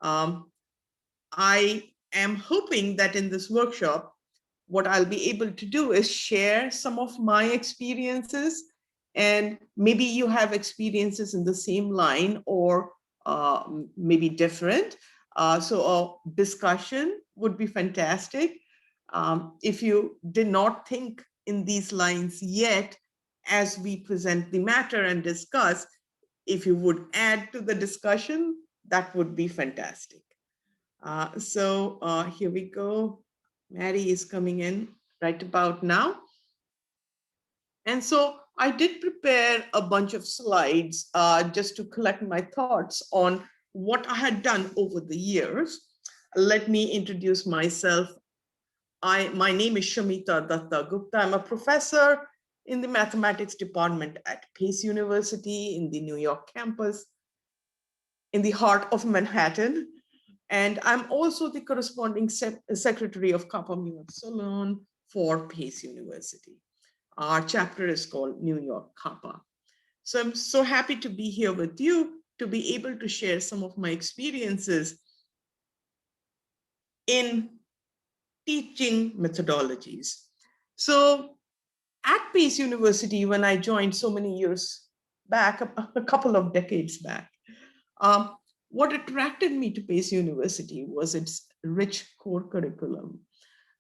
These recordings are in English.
I am hoping that in this workshop, what I'll be able to do is share some of my experiences, and maybe you have experiences in the same line or maybe different. So a discussion would be fantastic. If you did not think in these lines yet, as we present the matter and discuss, if you would add to the discussion, that would be fantastic. So here we go. Mary is coming in right about now. And so I did prepare a bunch of slides just to collect my thoughts on what I had done over the years. Let me introduce myself. My name is Shamita Dutta Gupta. I'm a professor in the mathematics department at Pace University in the New York campus, in the heart of Manhattan. And I'm also the corresponding secretary of Kappa Mu Epsilon for Pace University. Our chapter is called New York Kappa. So I'm so happy to be here with you to be able to share some of my experiences in teaching methodologies. So at Pace University, when I joined so many years back, a couple of decades back, what attracted me to Pace University was its rich core curriculum.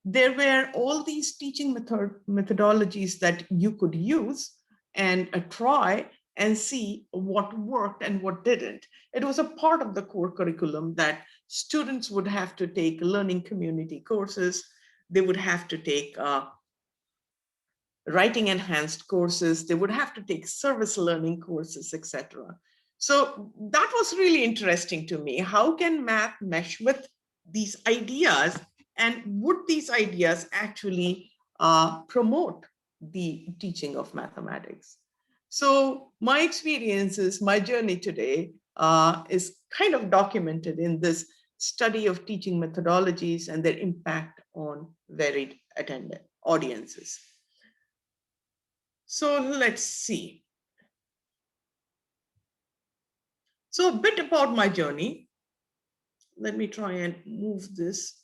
There were all these teaching methodologies that you could use and try and see what worked and what didn't. It was a part of the core curriculum that students would have to take learning community courses. They would have to take writing enhanced courses. They would have to take service learning courses, etc. So that was really interesting to me. How can math mesh with these ideas? And would these ideas actually promote the teaching of mathematics? So my experiences, my journey today is kind of documented in this study of teaching methodologies and their impact on varied attended audiences. So let's see. So a bit about my journey. Let me try and move this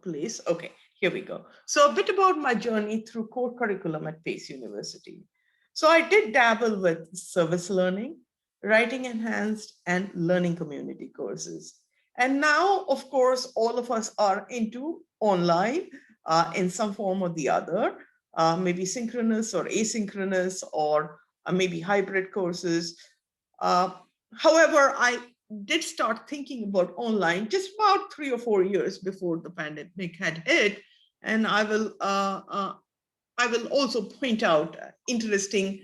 place. Okay, here we go. So a bit about my journey through core curriculum at Pace University. So I did dabble with service learning, writing enhanced, and learning community courses. And now, of course, all of us are into online in some form or the other, maybe synchronous or asynchronous, or maybe hybrid courses. However, I did start thinking about online just about 3 or 4 years before the pandemic had hit, and I will also point out interesting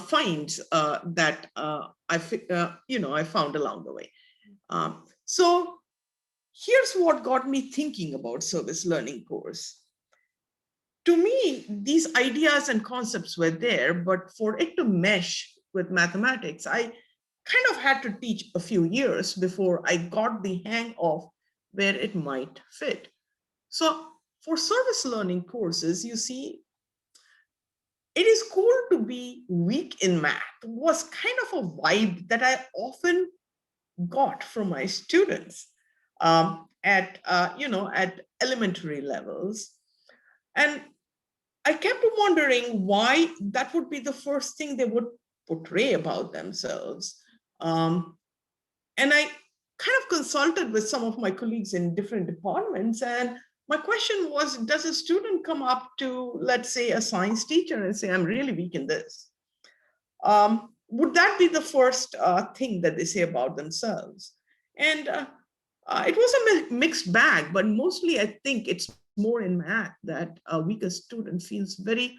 finds that I found along the way. So here's what got me thinking about service learning course. To me, these ideas and concepts were there, but for it to mesh with mathematics, I kind of had to teach a few years before I got the hang of where it might fit. So for service learning courses, you see, it is cool to be weak in math was kind of a vibe that I often got from my students at elementary levels. And I kept wondering why that would be the first thing they would portray about themselves. And I kind of consulted with some of my colleagues in different departments. And my question was, does a student come up to, let's say, a science teacher and say, I'm really weak in this? Would that be the first thing that they say about themselves? And it was a mixed bag, but mostly I think it's more in math that a weaker student feels very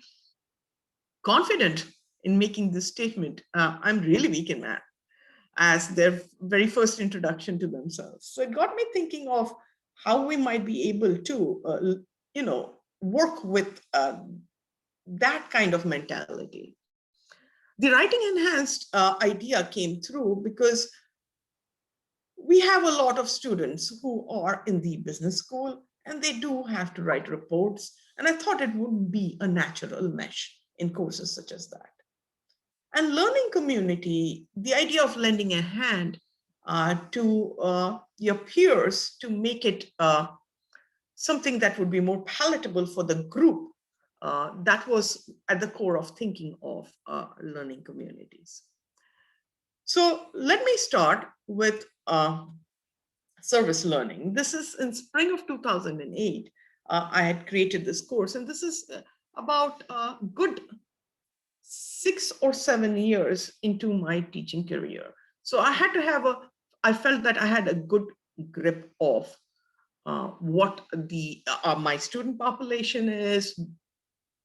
confident in making this statement, I'm really weak in math, as their very first introduction to themselves. So it got me thinking of how we might be able to, work with that kind of mentality. The writing enhanced idea came through because we have a lot of students who are in the business school and they do have to write reports. And I thought it would be a natural mesh in courses such as that. And learning community, the idea of lending a hand to your peers to make it something that would be more palatable for the group. That was at the core of thinking of learning communities. So let me start with service learning. This is in spring of 2008. I had created this course, and this is about a good 6 or 7 years into my teaching career. So I felt that I had a good grip of what my student population is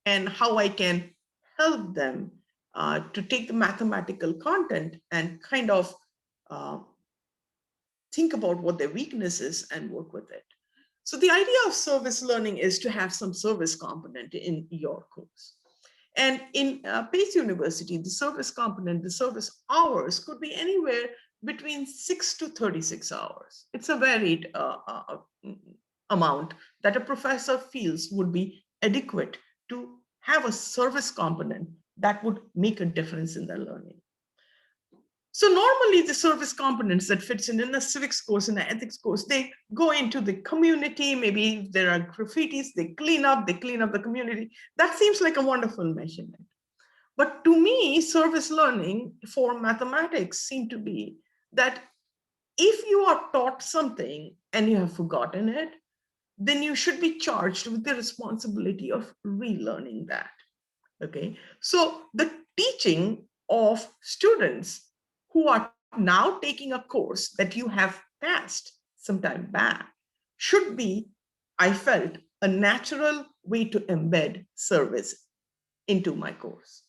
and how I can help them to take the mathematical content and kind of uh, think about what their weakness is and work with it. So the idea of service learning is to have some service component in your course. And in Pace University, the service component, the service hours could be anywhere between 6 to 36 hours. It's a varied amount that a professor feels would be adequate to have a service component that would make a difference in their learning. So normally the service components that fits in a civics course, in an ethics course, they go into the community. Maybe if there are graffitis, they clean up the community. That seems like a wonderful measurement. But to me, service learning for mathematics seemed to be that if you are taught something and you have forgotten it, then you should be charged with the responsibility of relearning that. Okay, so the teaching of students who are now taking a course that you have passed some time back should be, I felt, a natural way to embed service into my course.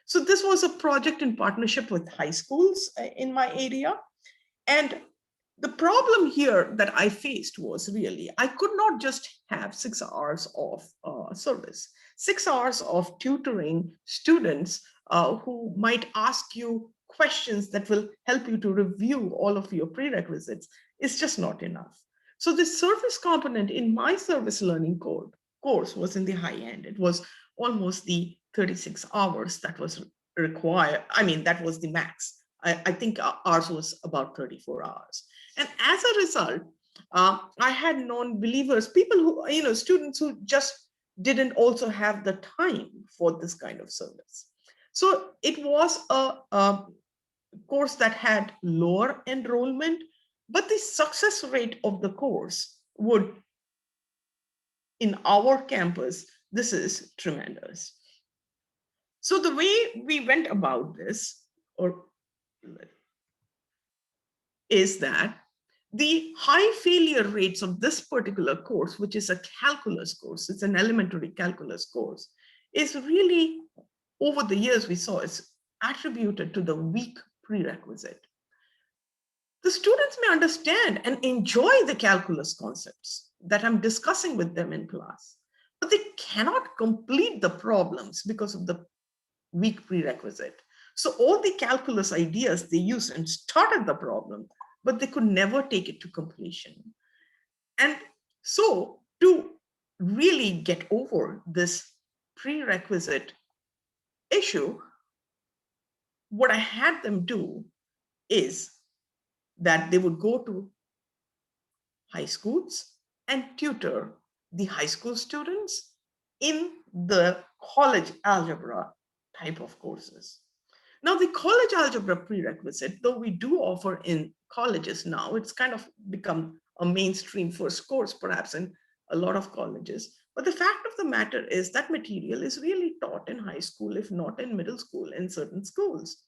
So this was a project in partnership with high schools in my area. And the problem here that I faced was really, I could not just have 6 hours of service, 6 hours of tutoring students who might ask you questions that will help you to review all of your prerequisites. It's just not enough. So the service component in my service learning course was in the high end. It was almost the 36 hours that was required. I mean, that was the max. I think ours was about 34 hours. And as a result, I had known believers, people who, students who just didn't also have the time for this kind of service. So it was a course that had lower enrollment, but the success rate of the course would, in our campus, this is tremendous. So the way we went about this, is that the high failure rates of this particular course, which is a calculus course, it's an elementary calculus course, is really, over the years we saw, is attributed to the weak prerequisite. The students may understand and enjoy the calculus concepts that I'm discussing with them in class, but they cannot complete the problems because of the weak prerequisite. So all the calculus ideas they used and started the problem, but they could never take it to completion. And so to really get over this prerequisite issue, what I had them do is that they would go to high schools and tutor the high school students in the college algebra type of courses. Now, the college algebra prerequisite, though we do offer in colleges now, it's kind of become a mainstream first course, perhaps in a lot of colleges. But the fact of the matter is that material is really taught in high school, if not in middle school, in certain schools.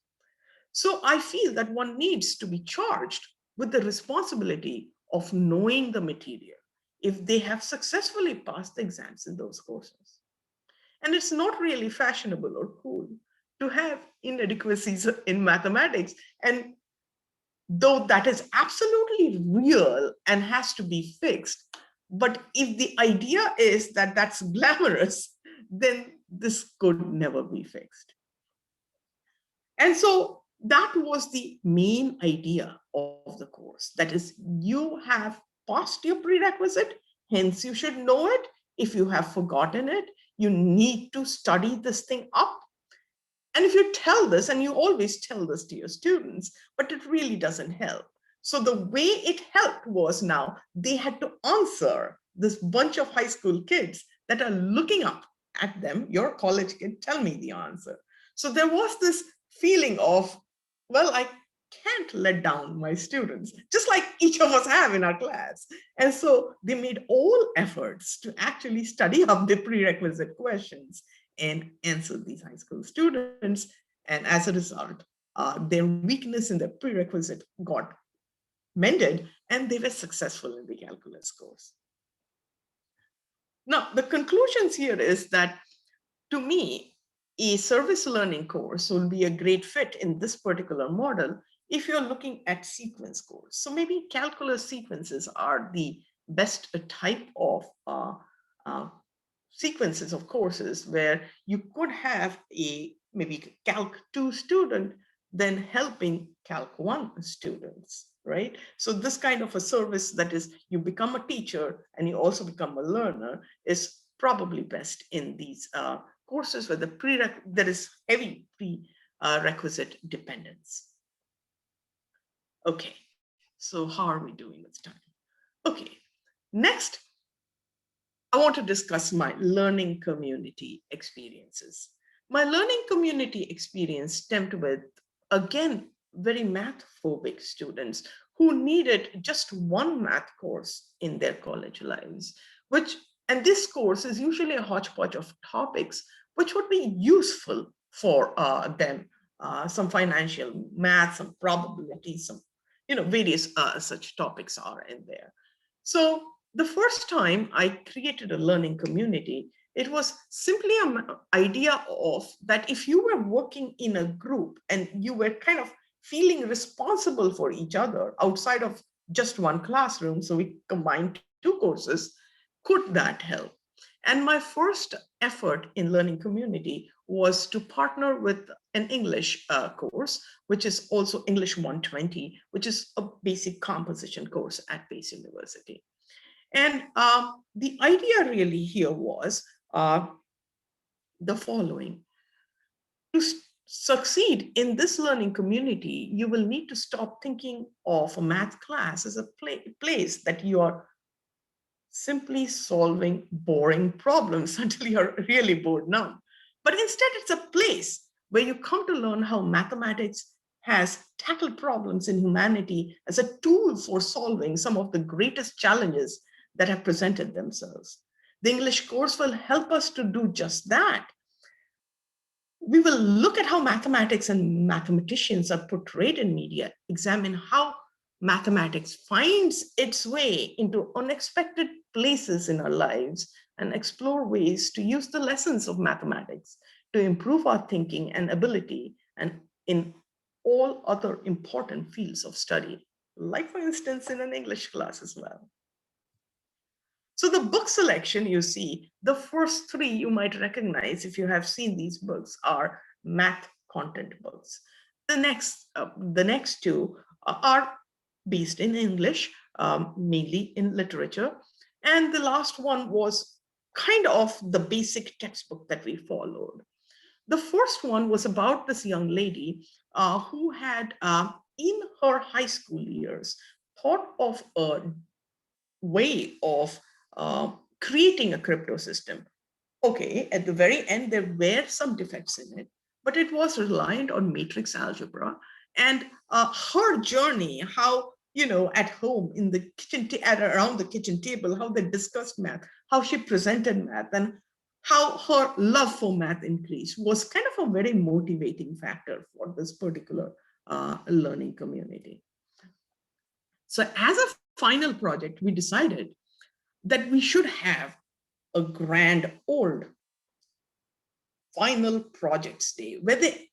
So I feel that one needs to be charged with the responsibility of knowing the material if they have successfully passed the exams in those courses. And it's not really fashionable or cool to have inadequacies in mathematics. And though that is absolutely real and has to be fixed, but if the idea is that that's glamorous, then this could never be fixed. And so that was the main idea of the course. That is, you have passed your prerequisite, hence you should know it. If you have forgotten it, you need to study this thing up. And if you tell this, and you always tell this to your students, but it really doesn't help. So the way it helped was now they had to answer this bunch of high school kids that are looking up at them. You're a college kid, tell me the answer. So there was this feeling of, well, I can't let down my students, just like each of us have in our class. And so they made all efforts to actually study up the prerequisite questions and answer these high school students. And as a result, their weakness in the prerequisite got mended, and they were successful in the calculus course. Now, the conclusions here is that, to me, a service learning course will be a great fit in this particular model if you're looking at sequence course. So maybe calculus sequences are the best type of sequences of courses where you could have a maybe Calc 2 student then helping Calc 1 students, right? So this kind of a service that is you become a teacher and you also become a learner is probably best in these courses where there is heavy prerequisite dependence. Okay, so how are we doing with time? Okay, next, I want to discuss my learning community experiences. My learning community experience stemmed with, again, very math phobic students who needed just one math course in their college lives, and this course is usually a hodgepodge of topics which would be useful for them. Some financial math, some probabilities, some various such topics are in there. So the first time I created a learning community, it was simply an idea of that if you were working in a group and you were kind of feeling responsible for each other outside of just one classroom, so we combined two courses, could that help? And my first effort in learning community was to partner with an English course, which is also English 120, which is a basic composition course at Pace University. And the idea really here was the following. To succeed in this learning community, you will need to stop thinking of a math class as a place that you are simply solving boring problems until you're really bored now. But instead, it's a place where you come to learn how mathematics has tackled problems in humanity as a tool for solving some of the greatest challenges that have presented themselves. The English course will help us to do just that. We will look at how mathematics and mathematicians are portrayed in media, examine how mathematics finds its way into unexpected places in our lives, and explore ways to use the lessons of mathematics to improve our thinking and ability and in all other important fields of study, like for instance, in an English class as well. So the book selection you see, the first three you might recognize if you have seen these books are math content books. The next two are based in English, mainly in literature. And the last one was kind of the basic textbook that we followed. The first one was about this young lady who had, in her high school years, thought of a way of creating a crypto system. Okay, at the very end, there were some defects in it, but it was reliant on matrix algebra. And her journey, how, at home in the kitchen, around the kitchen table, how they discussed math, how she presented math, and how her love for math increased was kind of a very motivating factor for this particular learning community. So as a final project, we decided that we should have a grand old final projects day where they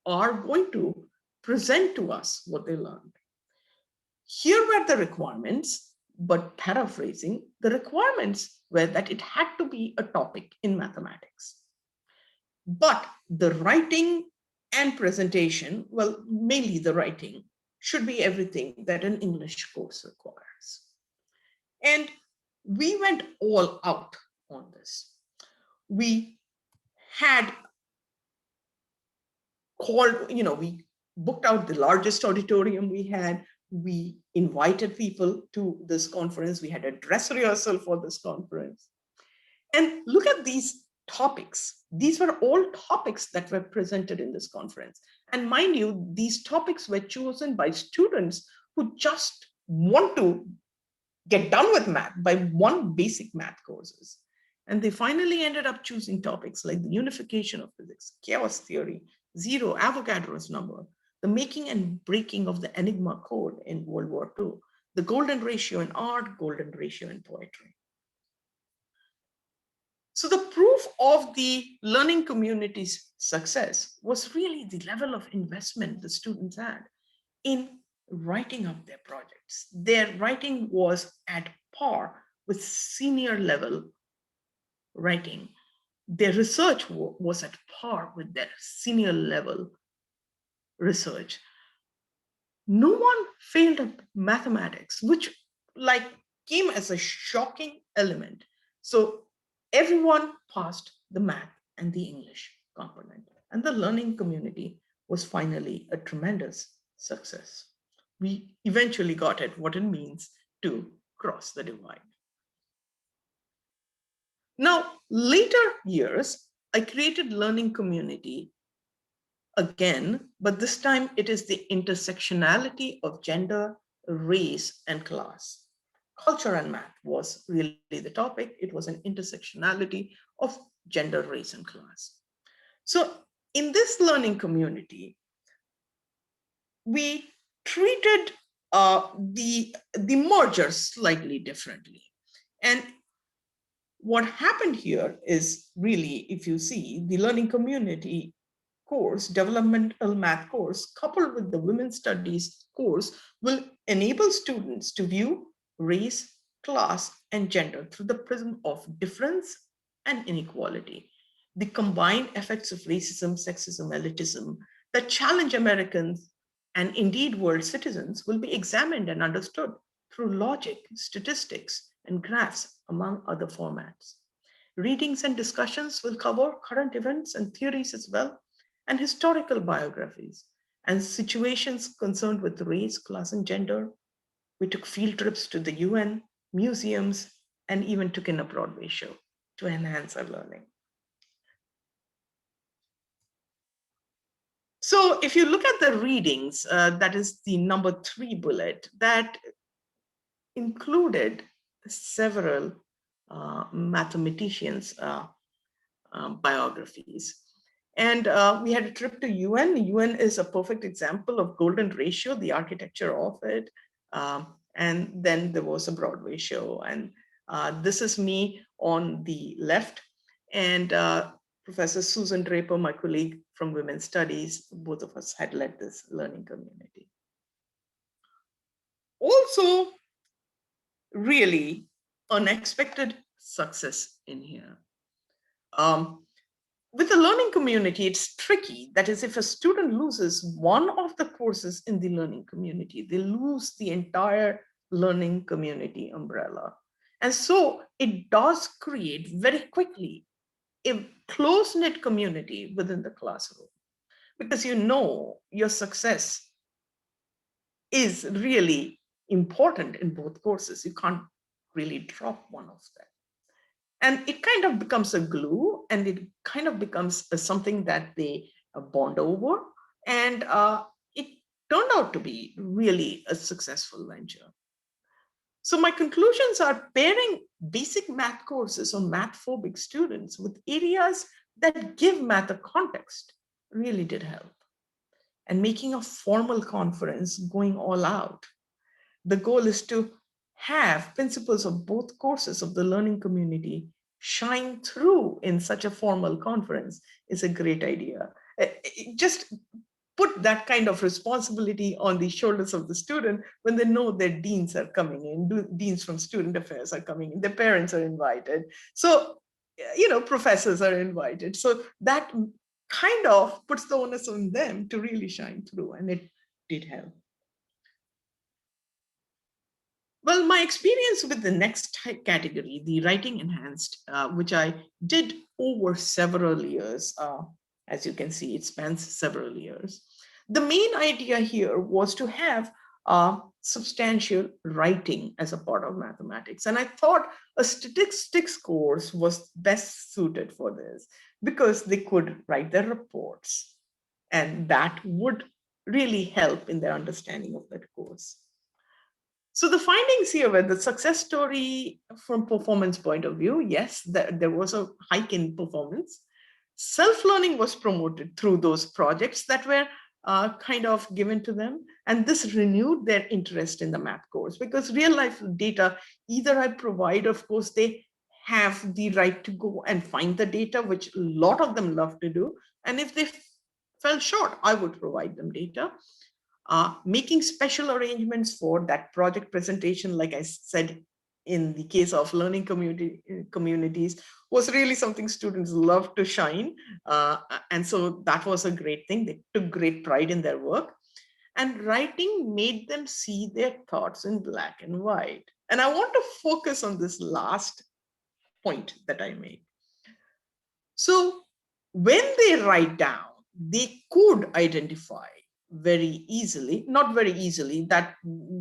are going to present to us what they learned. Here were the requirements, but paraphrasing, the requirements were that it had to be a topic in mathematics. But the writing and presentation, well, mainly the writing, should be everything that an English course requires. And we went all out on this. We had called, we booked out the largest auditorium we had. we invited people to this conference. We had a dress rehearsal for this conference. And look at these topics. These were all topics that were presented in this conference. And mind you, these topics were chosen by students who just want to get done with math by one basic math courses. And they finally ended up choosing topics like the unification of physics, chaos theory, zero, Avogadro's number, the making and breaking of the Enigma code in World War II, the golden ratio in art, golden ratio in poetry. So the proof of the learning community's success was really the level of investment the students had in writing up their projects. Their writing was at par with senior level writing. Their research was at par with their senior level research. No one failed at mathematics, which came as a shocking element. So everyone passed the math and the English component, and the learning community was finally a tremendous success. We eventually got at what it means to cross the divide. Now, later years, I created learning community again, but this time it is the intersectionality of gender, race, and class. Culture and math was really the topic. It was an intersectionality of gender, race, and class. So in this learning community, we treated the merger slightly differently. And what happened here is really, if you see, the learning community course, developmental math course, coupled with the women's studies course, will enable students to view race, class, and gender through the prism of difference and inequality. The combined effects of racism, sexism, elitism that challenge Americans and indeed world citizens will be examined and understood through logic, statistics, and graphs, among other formats. Readings and discussions will cover current events and theories as well, and historical biographies, and situations concerned with race, class, and gender. We took field trips to the UN, museums, and even took in a Broadway show to enhance our learning. So if you look at the readings, that is the number 3 bullet, that included several mathematicians' biographies. And we had a trip to UN. UN is a perfect example of golden ratio, the architecture of it. And then there was a Broadway show. And this is me on the left. And Professor Susan Draper, my colleague from Women's Studies, both of us had led this learning community. Also, really unexpected success in here. With the learning community, it's tricky. That is, if a student loses one of the courses in the learning community, they lose the entire learning community umbrella. And so it does create very quickly a close-knit community within the classroom, because you know your success is really important in both courses. You can't really drop one of them. And it kind of becomes a glue, and it kind of becomes something that they bond over. And it turned out to be really a successful venture. So my conclusions are pairing basic math courses on math-phobic students with areas that give math a context really did help. And making a formal conference going all out. The goal is to have principles of both courses of the learning community shine through in such a formal conference is a great idea. Just put that kind of responsibility on the shoulders of the student when they know their deans are coming in, deans from student affairs are coming in, their parents are invited. So, professors are invited. So that kind of puts the onus on them to really shine through, and it did help. Well, my experience with the next category, the writing enhanced, which I did over several years, as you can see, it spans several years. The main idea here was to have substantial writing as a part of mathematics. And I thought a statistics course was best suited for this because they could write their reports, and that would really help in their understanding of that course. So the findings here were the success story from performance point of view. Yes, there was a hike in performance. Self-learning was promoted through those projects that were kind of given to them. And this renewed their interest in the math course because real life data, either I provide, of course, they have the right to go and find the data, which a lot of them love to do. And if they fell short, I would provide them data. Making special arrangements for that project presentation, like I said, in the case of learning communities, was really something students love to shine. And so that was a great thing. They took great pride in their work. And writing made them see their thoughts in black and white. And I want to focus on this last point that I made. So when they write down, they could identify very easily, not very easily,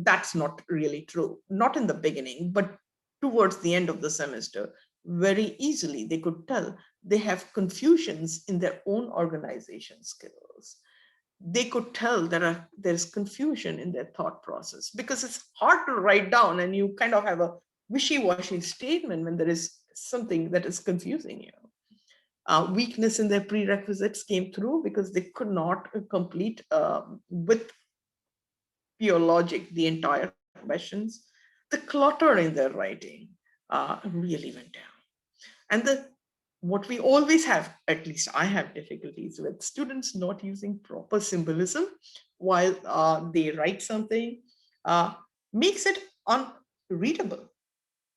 that's not really true, not in the beginning, but towards the end of the semester, very easily they could tell they have confusions in their own organization skills. They could tell there's confusion in their thought process because it's hard to write down and you kind of have a wishy-washy statement when there is something that is confusing you. Weakness in their prerequisites came through because they could not complete with pure logic the entire questions. The clutter in their writing really went down. And what we always have, at least I have difficulties with, students not using proper symbolism while they write something, makes it unreadable.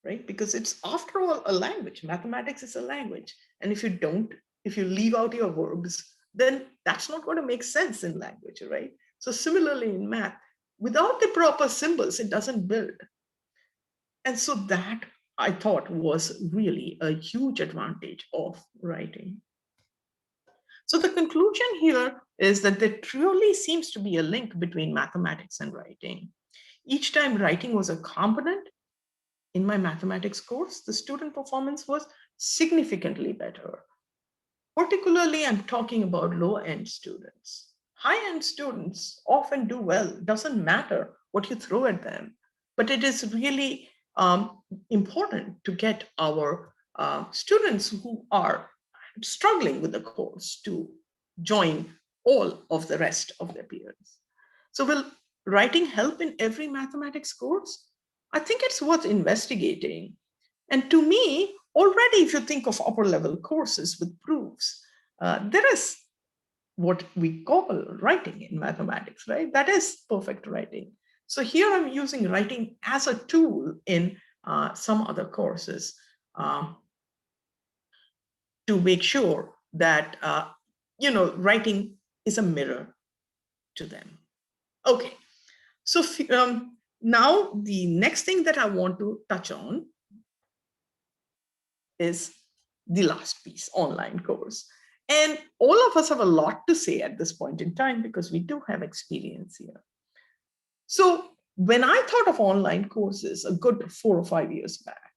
Right? Because it's, after all, a language. Mathematics is a language. And if you leave out your verbs, then that's not going to make sense in language, right? So similarly in math, without the proper symbols, it doesn't build. And so that, I thought, was really a huge advantage of writing. So the conclusion here is that there truly seems to be a link between mathematics and writing. Each time writing was a component, in my mathematics course, the student performance was significantly better. Particularly, I'm talking about low-end students. High-end students often do well. Doesn't matter what you throw at them, but it is really important to get our students who are struggling with the course to join all of the rest of their peers. So will writing help in every mathematics course? I think it's worth investigating. And to me, already, if you think of upper level courses with proofs, there is what we call writing in mathematics, right? That is perfect writing. So here I'm using writing as a tool in some other courses to make sure that, writing is a mirror to them. Okay, so now the next thing that I want to touch on is the last piece, online course. And all of us have a lot to say at this point in time because we do have experience here. So when I thought of online courses a good 4 or 5 years back,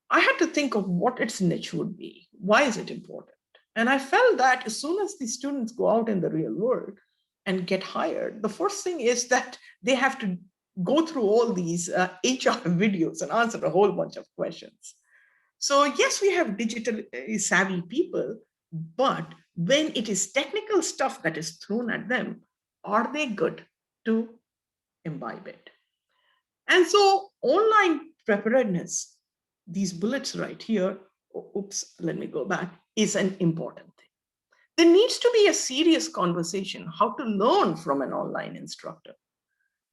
I had to think of what its niche would be. Why is it important? And I felt that as soon as the students go out in the real world and get hired, the first thing is that they have to go through all these HR videos and answer a whole bunch of questions. So yes, we have digital savvy people, but when it is technical stuff that is thrown at them, are they good to imbibe it? And so online preparedness, these bullets right here, oops, let me go back, is an important thing. There needs to be a serious conversation how to learn from an online instructor.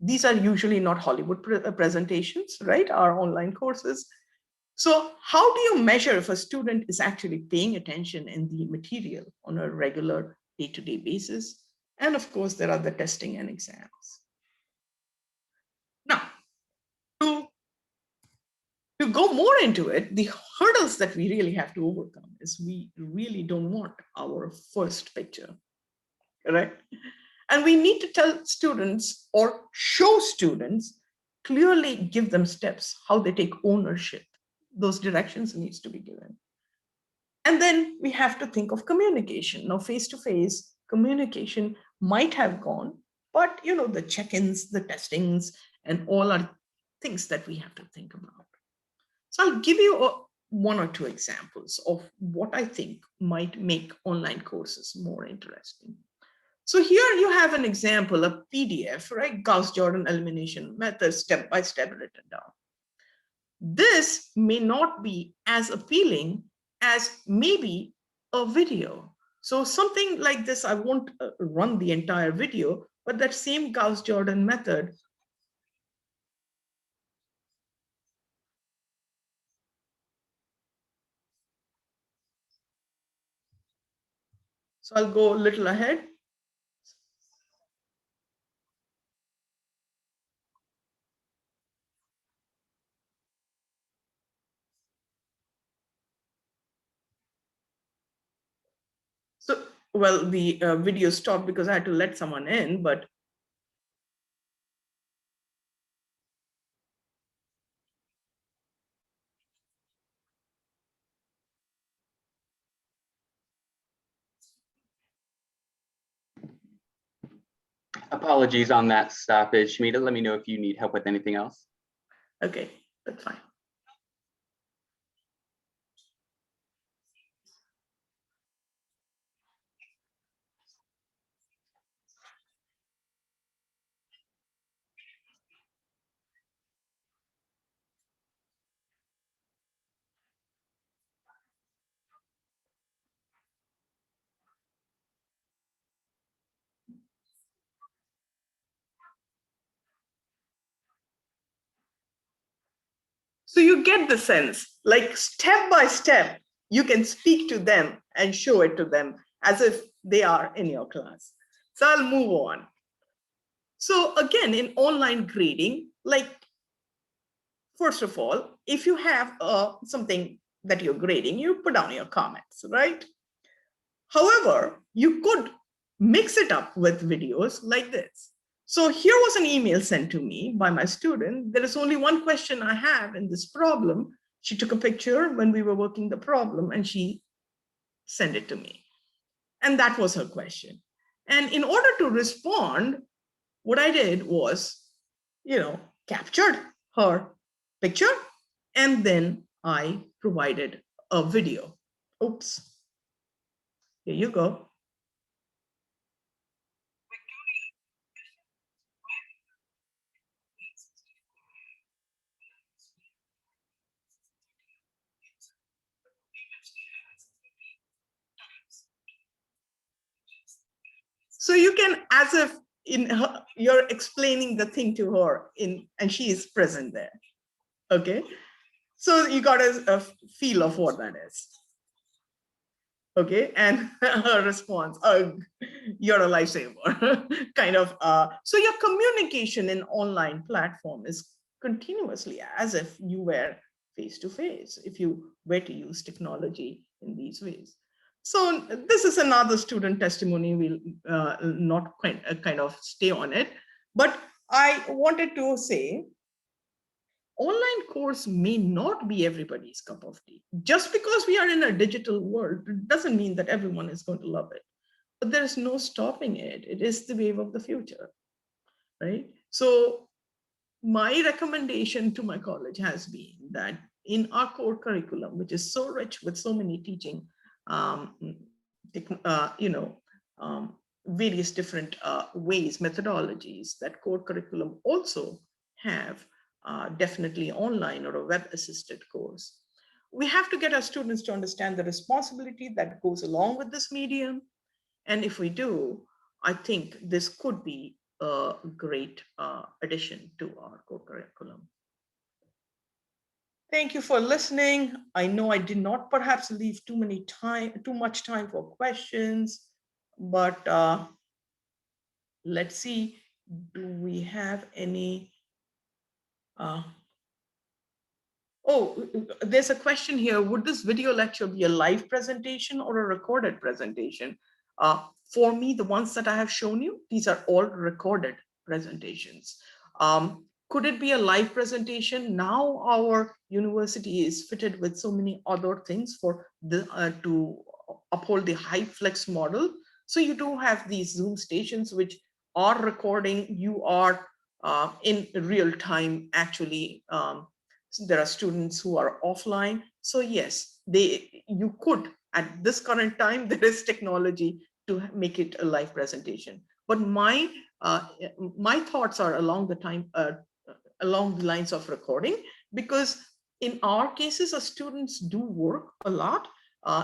These are usually not Hollywood presentations, right? Our online courses. So how do you measure if a student is actually paying attention in the material on a regular day-to-day basis? And of course, there are the testing and exams. Now, to go more into it, the hurdles that we really have to overcome is we really don't want our first picture, correct? And we need to tell students or show students, clearly give them steps, how they take ownership. Those directions needs to be given. And then we have to think of communication. Now, face-to-face communication might have gone, but the check-ins, the testings, and all are things that we have to think about. So I'll give you one or two examples of what I think might make online courses more interesting. So here you have an example, a PDF, right? Gauss-Jordan elimination method, step-by-step written down. This may not be as appealing as maybe a video. So something like this, I won't run the entire video, but that same Gauss-Jordan method. So I'll go a little ahead. So, well, the video stopped because I had to let someone in, but Apologies on that stoppage. Shamita, let me know if you need help with anything else. okay, that's fine. So you get the sense, like step by step, you can speak to them and show it to them as if they are in your class. So I'll move on. So again, in online grading, like, first of all, if you have something that you're grading, you put down your comments, right? However, you could mix it up with videos like this. So here was an email sent to me by my student. There is only one question I have in this problem. She took a picture when we were working the problem and she sent it to me. And that was her question. And in order to respond, what I did was, captured her picture and then I provided a video. Oops. Here you go. So you can, as if you're explaining the thing to her and she is present there. Okay. So you got a feel of what that is. Okay. And her response, oh, you're a lifesaver, kind of. So your communication in online platform is continuously as if you were face to face, if you were to use technology in these ways. So this is another student testimony. We'll not kind of stay on it, but I wanted to say online course may not be everybody's cup of tea. Just because we are in a digital world, it doesn't mean that everyone is going to love it. But there is no stopping it. It is the wave of the future, right? So my recommendation to my college has been that in our core curriculum, which is so rich with so many teaching, various different ways, methodologies, that core curriculum also have definitely online or a web-assisted course. We have to get our students to understand the responsibility that goes along with this medium. And if we do, I think this could be a great addition to our core curriculum. Thank you for listening. I know I did not perhaps leave too much time for questions, but let's see, do we have any? Oh, there's a question here. Would this video lecture be a live presentation or a recorded presentation? For me, the ones that I have shown you, these are all recorded presentations. Could it be a live presentation? Now our university is fitted with so many other things for to uphold the high flex model. So you do have these Zoom stations which are recording. You are in real time, actually. There are students who are offline. So yes, you could, at this current time, there is technology to make it a live presentation. But my thoughts are along the lines of recording, because in our cases, our students do work a lot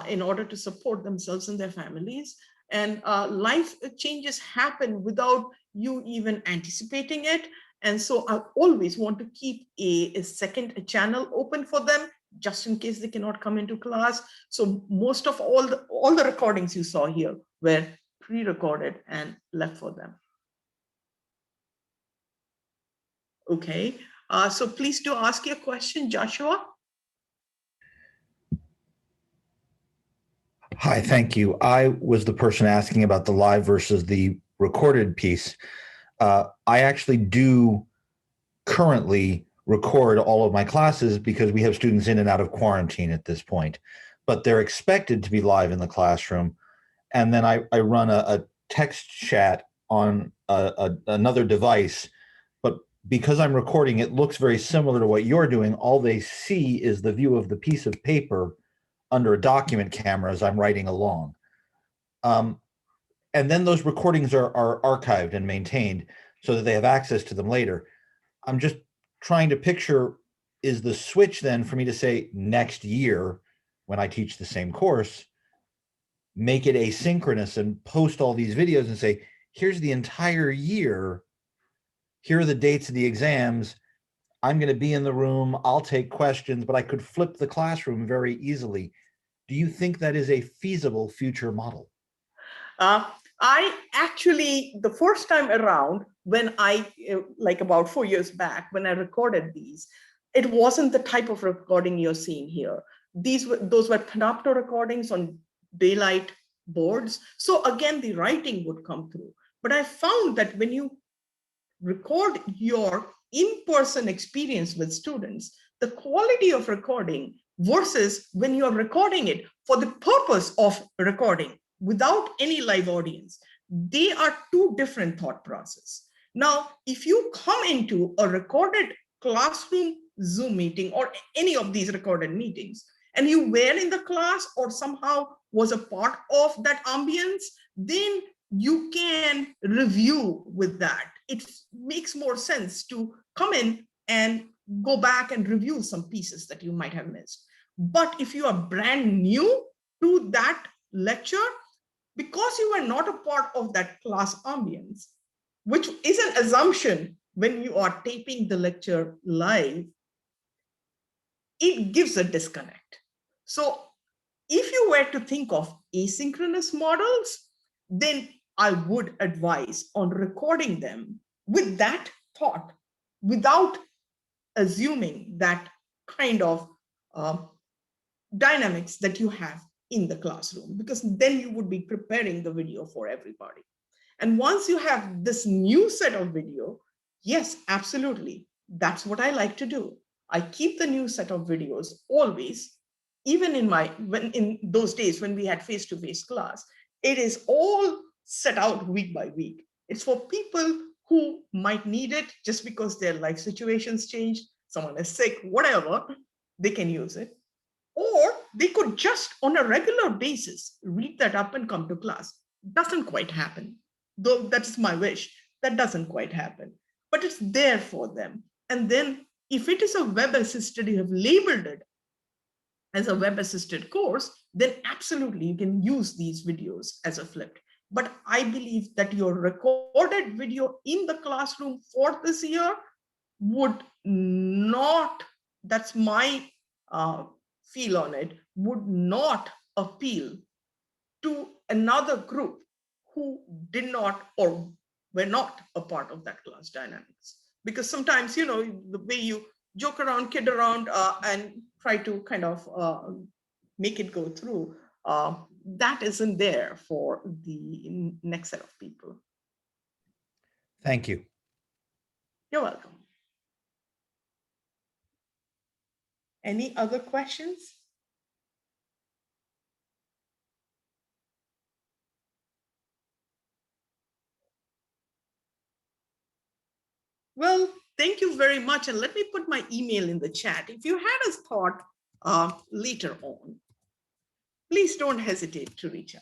in order to support themselves and their families. And life changes happen without you even anticipating it. And so I always want to keep a second channel open for them, just in case they cannot come into class. So most of all the recordings you saw here were pre-recorded and left for them. Okay, so please do ask your question, Joshua. Hi, thank you. I was the person asking about the live versus the recorded piece. I actually do currently record all of my classes because we have students in and out of quarantine at this point, but they're expected to be live in the classroom. And then I run a text chat on another device, but because I'm recording, it looks very similar to what you're doing. All they see is the view of the piece of paper under a document camera as I'm writing along. And then those recordings are archived and maintained so that they have access to them later. I'm just trying to picture, is the switch then for me to say next year when I teach the same course, make it asynchronous and post all these videos and say, here's the entire year, here are the dates of the exams, I'm going to be in the room, I'll take questions, but I could flip the classroom very easily. Do you think that is a feasible future model? I actually, the first time around, when like about 4 years back, when I recorded these, it wasn't the type of recording you're seeing here. Those were Panopto recordings on daylight boards. So again, the writing would come through. But I found that when you record your in-person experience with students, the quality of recording versus when you're recording it for the purpose of recording without any live audience, they are two different thought process. Now, if you come into a recorded classroom Zoom meeting or any of these recorded meetings, and you were in the class or somehow was a part of that ambience, then you can review with that. It makes more sense to come in and go back and review some pieces that you might have missed. But if you are brand new to that lecture, because you are not a part of that class ambience, which is an assumption when you are taping the lecture live, it gives a disconnect. So if you were to think of asynchronous models, then I would advise on recording them with that thought, without assuming that kind of dynamics that you have in the classroom, because then you would be preparing the video for everybody. And once you have this new set of video, yes, absolutely, that's what I like to do. I keep the new set of videos always, even in those days when we had face-to-face class, it is all set out week by week. It's for people who might need it just because their life situations changed, someone is sick, whatever, they can use it. Or they could just on a regular basis read that up and come to class. Doesn't quite happen, though that's my wish. That doesn't quite happen, but it's there for them. And then if it is a web assisted, you have labeled it as a web assisted course, then absolutely you can use these videos as a flipped. But I believe that your recorded video in the classroom for this year would not, that's my feel on it, would not appeal to another group who did not or were not a part of that class dynamics. Because sometimes, you know, the way you joke around, kid around, and try to kind of make it go through, that isn't there for the next set of people. Thank you. You're welcome. Any other questions? Well, thank you very much. And let me put my email in the chat. If you had a thought later on, please don't hesitate to reach out.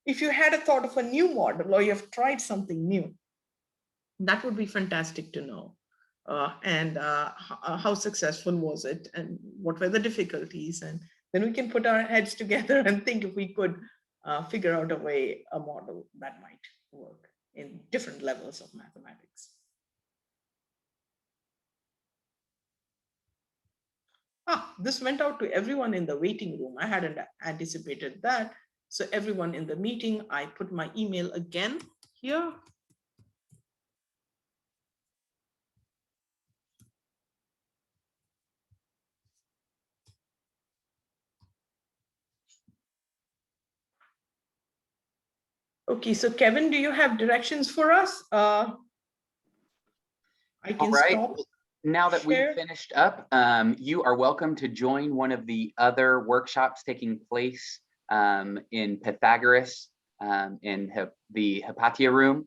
If you had a thought of a new model or you have tried something new, that would be fantastic to know. How successful was it and what were the difficulties? And then we can put our heads together and think if we could figure out a model that might work in different levels of mathematics. This went out to everyone in the waiting room. I hadn't anticipated that. So everyone in the meeting, I put my email again here. Okay, so Kevin, do you have directions for us? I can stop. Now that we've finished up, you are welcome to join one of the other workshops taking place in Pythagoras in the Hypatia room.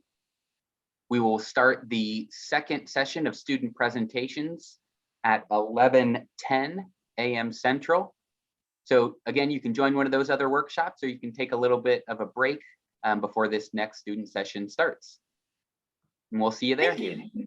We will start the second session of student presentations at 11:10 a.m. Central. So again, you can join one of those other workshops, or you can take a little bit of a break before this next student session starts. And we'll see you there. Thank you.